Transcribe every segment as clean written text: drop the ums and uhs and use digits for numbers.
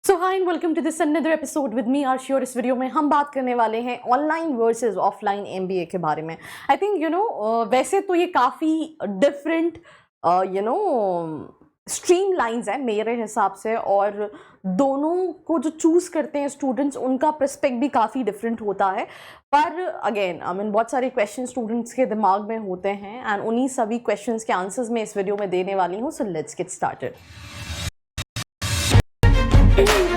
So hi and welcome to this another episode with me Aarshi. और इस video में हम बात करने वाले हैं ऑनलाइन वर्सेस ऑफलाइन एमबीए के बारे में। आई थिंक वैसे तो ये काफ़ी डिफरेंट स्ट्रीम लाइन्स है मेरे हिसाब से, और दोनों को जो चूज़ करते हैं स्टूडेंट्स उनका पर्सपेक्ट भी काफ़ी डिफरेंट होता है। पर अगेन बहुत सारे क्वेश्चन स्टूडेंट्स के दिमाग में होते हैं एंड उन्हीं सभी क्वेश्चंस के आंसर्स मैं इस वीडियो में देने वाली हूँ। So let's get started. So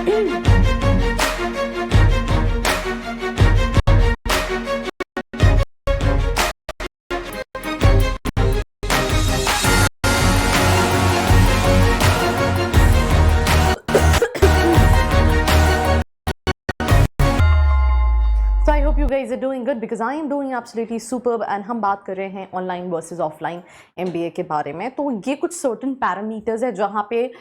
I hope you guys are doing good because I am doing absolutely superb and हम बात कर रहे हैं ऑनलाइन वर्सेस ऑफलाइन एमबीए के बारे में। तो ये कुछ सर्टेन पैरामीटर्स है जहाँ पे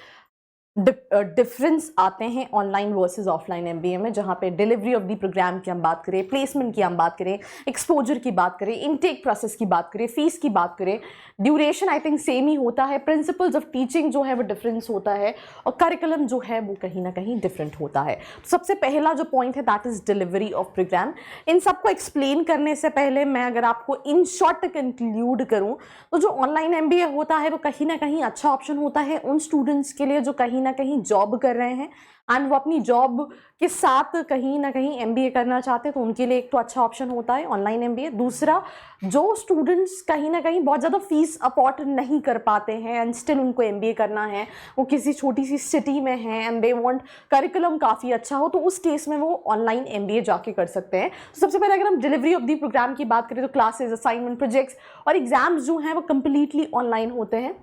डिफरेंस आते हैं ऑनलाइन वर्सेस ऑफलाइन एमबीए में, जहाँ पे डिलीवरी ऑफ द प्रोग्राम की हम बात करें, प्लेसमेंट की हम बात करें, एक्सपोजर की बात करें, इनटेक प्रोसेस की बात करें, फीस की बात करें, ड्यूरेशन आई थिंक सेम ही होता है, प्रिंसिपल्स ऑफ टीचिंग जो है वो डिफरेंस होता है, और करिकुलम जो है वो कहीं ना कहीं डिफरेंट होता है। सबसे पहला जो पॉइंट है that is delivery of program. इन सबको एक्सप्लेन करने से पहले मैं अगर आपको इन शॉर्ट कंक्लूड करूँ तो जो ऑनलाइन एमबीए होता है वो कहीं ना कहीं अच्छा ऑप्शन होता है उन स्टूडेंट्स के लिए जो कहीं ना कहीं जॉब कर रहे हैं एंड वो अपनी जॉब के साथ कहीं ना कहीं एमबीए करना चाहते हैं, तो उनके लिए एक तो अच्छा ऑप्शन होता है ऑनलाइन एमबीए। दूसरा, जो स्टूडेंट्स कहीं ना कहीं बहुत ज़्यादा फीस अफोर्ड नहीं कर पाते हैं एंड स्टिल उनको एमबीए करना है, वो किसी छोटी सी सिटी में हैं एंड दे वांट करिकुलम काफ़ी अच्छा हो, तो उस केस में वो ऑनलाइन एमबीए जाके कर सकते हैं। तो सबसे पहले अगर हम डिलीवरी ऑफ दी प्रोग्राम की बात करें तो क्लासेज, असाइनमेंट, प्रोजेक्ट्स और एग्जाम्स जो हैं वो कम्प्लीटली ऑनलाइन होते हैं।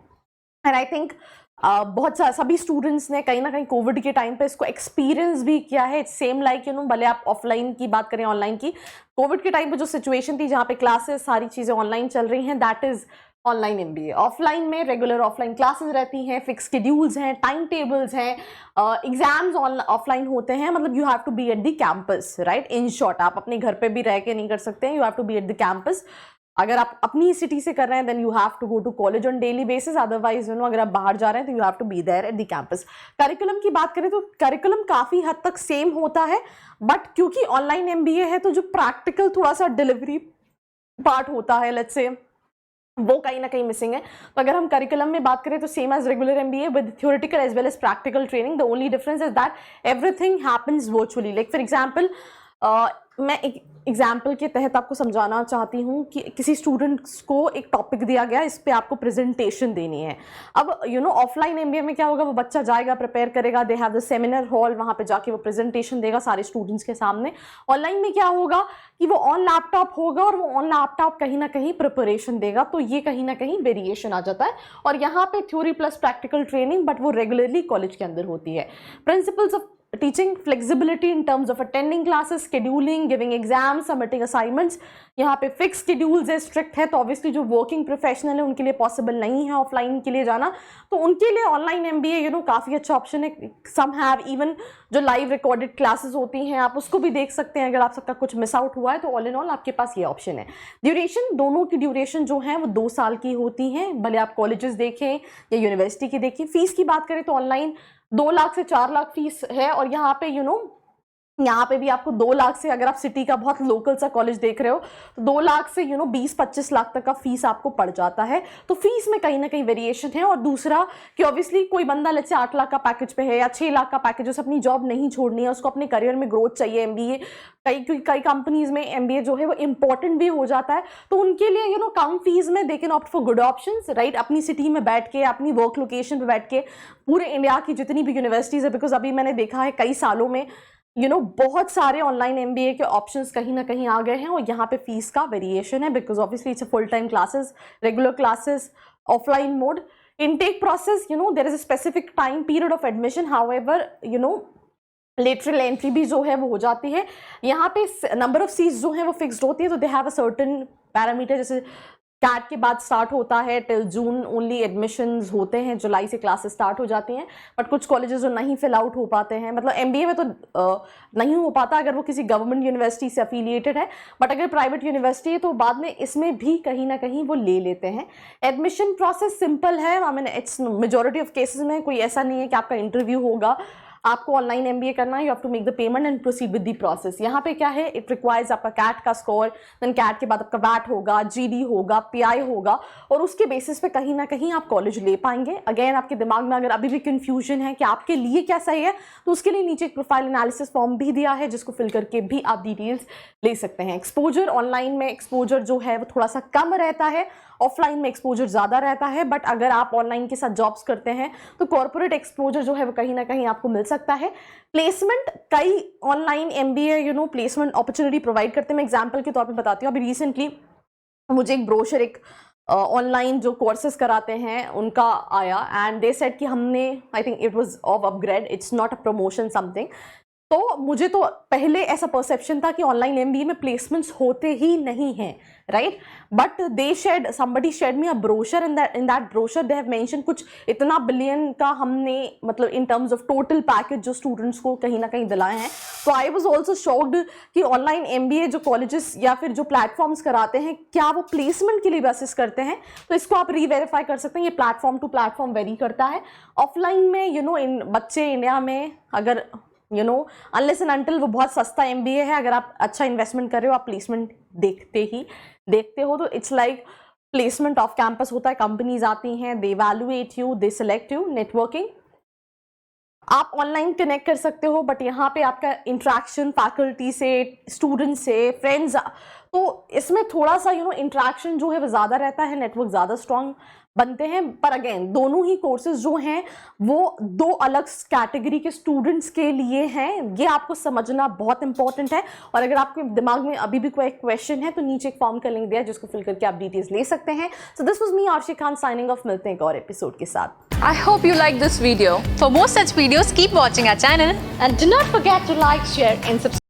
एंड आई थिंक बहुत सभी स्टूडेंट्स ने कहीं ना कहीं कोविड के टाइम पे इसको एक्सपीरियंस भी किया है। सेम लाइक भले आप ऑफलाइन की बात करें ऑनलाइन की, कोविड के टाइम पे जो सिचुएशन थी जहाँ पे क्लासेस सारी चीज़ें ऑनलाइन चल रही हैं, that is online MBA. Offline में रेगुलर ऑफलाइन क्लासेस रहती हैं, फिक्स शेड्यूल्स हैं, टाइम टेबल्स हैं, एग्जाम्स ऑफलाइन होते हैं, मतलब you have to be at the campus, right. In short, आप अपने घर पे भी रह के नहीं कर सकते हैं, you have to be at the campus. अगर आप अपनी सिटी से कर रहे हैं then you have to go to college on daily basis, otherwise अगर आप बाहर जा रहे हैं तो you have to be there at the campus. Curriculum की बात करें तो करिकुलम काफ़ी हद तक सेम होता है, बट क्योंकि ऑनलाइन एमबीए है तो जो प्रैक्टिकल थोड़ा सा डिलीवरी पार्ट होता है, लेट्स से, वो कहीं ना कहीं मिसिंग है। तो अगर हम करिकुलम में बात करें तो same as regular MBA with theoretical as well as practical training. The only difference is that everything happens virtually. Like for example, मैं एक एग्जाम्पल के तहत आपको समझाना चाहती हूँ कि किसी स्टूडेंट्स को एक टॉपिक दिया गया, इस पे आपको प्रेजेंटेशन देनी है। अब ऑफलाइन एमबीए में क्या होगा, वो बच्चा जाएगा, प्रिपेयर करेगा, they have the seminar hall, वहाँ पे जाके वो प्रेजेंटेशन देगा सारे स्टूडेंट्स के सामने। ऑनलाइन में क्या होगा कि वो ऑन लैपटॉप होगा और वो ऑन लैपटॉप कहीं ना कहीं प्रिपरेशन देगा, तो ये कहीं ना कहीं वेरिएशन आ जाता है। और यहाँ पे theory plus practical training, but वो रेगुलरली कॉलेज के अंदर होती है। Principles of teaching, flexibility in terms of attending classes, scheduling, giving exam, submitting assignments. यहाँ पे फिक्स शेड्यूल्स है, स्ट्रिक्ट है, तो ऑब्वियसली जो वर्किंग प्रोफेशनल है उनके लिए पॉसिबल नहीं है ऑफलाइन के लिए जाना, तो उनके लिए ऑनलाइन एमबीए काफ़ी अच्छा ऑप्शन है। सम हैव इवन जो लाइव रिकॉर्डेड क्लासेस होती हैं आप उसको भी देख सकते हैं अगर आप सबका कुछ मिस आउट हुआ है, तो ऑल इन ऑल आपके पास ये ऑप्शन है। ड्यूरेशन, दोनों की ड्यूरेशन जो है वो 2 साल की होती है, भले आप कॉलेजेस देखें या यूनिवर्सिटी की देखें। फीस की बात करें तो ऑनलाइन 2 लाख से 4 लाख फीस है, और यहाँ पे यहाँ पे भी आपको 2 लाख से, अगर आप सिटी का बहुत लोकल सा कॉलेज देख रहे हो तो 2 लाख से 20-25 लाख तक का फीस आपको पड़ जाता है। तो फीस में कहीं ना कहीं वेरिएशन है। और दूसरा कि ऑब्वियसली कोई बंदा लेट्स से 8 लाख का पैकेज पे है या 6 लाख का पैकेज, उसे अपनी जॉब नहीं छोड़नी है, उसको अपने करियर में ग्रोथ चाहिए, एमबीए, कई कंपनीज में एमबीए जो है वो इंपॉर्टेंट भी हो जाता है, तो उनके लिए कम फीस में they can opt for good options, right. अपनी सिटी में बैठ के, अपनी वर्क लोकेशन पे बैठ के, पूरे इंडिया की जितनी भी यूनिवर्सिटीज है, बिकॉज अभी मैंने देखा है कई सालों में बहुत सारे ऑनलाइन एमबीए के ऑप्शंस कहीं ना कहीं आ गए हैं, और यहाँ पे फीस का वेरिएशन है because obviously it's full time classes, regular classes, offline mode. Intake process, there is a specific time period of admission, however lateral entry भी जो है वो हो जाती है। यहाँ पे नंबर ऑफ सीट्स जो है वो फिक्स्ड होती है, तो they have a certain parameter, जैसे कैट के बाद स्टार्ट होता है टिल जून ओनली एडमिशन्स होते हैं, जुलाई से क्लासेस स्टार्ट हो जाती हैं, बट कुछ कॉलेजेस जो नहीं फिल आउट हो पाते हैं, मतलब एमबीए में तो नहीं हो पाता अगर वो किसी गवर्नमेंट यूनिवर्सिटी से एफिलिएटेड है, बट अगर प्राइवेट यूनिवर्सिटी है तो बाद में इसमें भी कहीं ना कहीं वो ले लेते हैं। एडमिशन प्रोसेस सिंपल है, I mean it's majority of cases में कोई ऐसा नहीं है कि आपका इंटरव्यू होगा, आपको ऑनलाइन एमबीए करना है, you have to make the payment and proceed with the process. यहाँ पे क्या है, इट रिक्वायर्स आपका कैट का स्कोर, देन कैट के बाद आपका वैट होगा, जीडी होगा, पीआई होगा, और उसके बेसिस पे कहीं ना कहीं आप कॉलेज ले पाएंगे। अगेन आपके दिमाग में अगर अभी भी कंफ्यूजन है कि आपके लिए क्या सही है, तो उसके लिए नीचे एक प्रोफाइल एनालिसिस फॉर्म भी दिया है जिसको फिल करके भी आप डिटेल्स ले सकते हैं। एक्सपोजर ऑनलाइन में एक्सपोजर जो है वो थोड़ा सा कम रहता है, ऑफलाइन में एक्सपोजर ज़्यादा रहता है, बट अगर आप ऑनलाइन के साथ जॉब्स करते हैं तो कॉर्पोरेट एक्सपोजर जो है वो कहीं ना कहीं आपको मिल सकता है। प्लेसमेंट कई online MBA placement opportunity provide करते हैं। मैं एग्जांपल के तौर पे बताती हूँ, अभी रिसेंटली मुझे एक ब्रोशर एक ऑनलाइन जो कोर्सेज कराते हैं उनका आया, एंड दे सेड कि हमने, I think it was of upgrade, it's not a promotion something. तो मुझे तो पहले ऐसा परसेप्शन था कि ऑनलाइन एमबीए में प्लेसमेंट्स होते ही नहीं हैं, right, but they shed somebody shed me a brochure, in that brochure they have mention कुछ इतना बिलियन का हमने मतलब in terms of total package जो स्टूडेंट्स को कहीं ना कहीं दिलाए हैं। तो आई वाज आल्सो शॉक्ड कि ऑनलाइन एमबीए जो कॉलेजेस या फिर जो प्लेटफॉर्म्स कराते हैं, क्या वो प्लेसमेंट के लिए भी असिस्ट करते हैं? तो इसको आप रीवेरीफाई कर सकते हैं, ये प्लेटफॉर्म टू प्लेटफॉर्म वेरी करता है। ऑफलाइन में इन बच्चे इंडिया में अगर अनलेस एंड अनटिल वो बहुत सस्ता एमबीए है, अगर आप अच्छा इन्वेस्टमेंट कर रहे हो, आप प्लेसमेंट देखते हो, तो it's like placement off campus होता है। कंपनीज आती हैं, they evaluate you, they select you, networking आप ऑनलाइन कनेक्ट कर सकते हो, बट यहाँ पे आपका इंट्रैक्शन फैकल्टी से, स्टूडेंट से, फ्रेंड्स, तो इसमें थोड़ा सा इंट्रैक्शन जो है वो ज़्यादा रहता है, नेटवर्क ज़्यादा स्ट्रांग बनते हैं। पर अगेन दोनों ही कोर्सेज जो हैं वो दो अलग कैटेगरी के स्टूडेंट्स के लिए हैं, ये आपको समझना बहुत इंपॉर्टेंट है। और अगर आपके दिमाग में अभी भी कोई क्वेश्चन है तो नीचे एक फॉर्म का लिंक दिया है जिसको फिल करके आप डिटेल्स ले सकते हैं। So this was me Arshi Khan signing off, मिलते हैं एक और एपिसोड के साथ। I hope you like this video. For more such videos, keep watching our channel And do not forget to like, share and subscribe.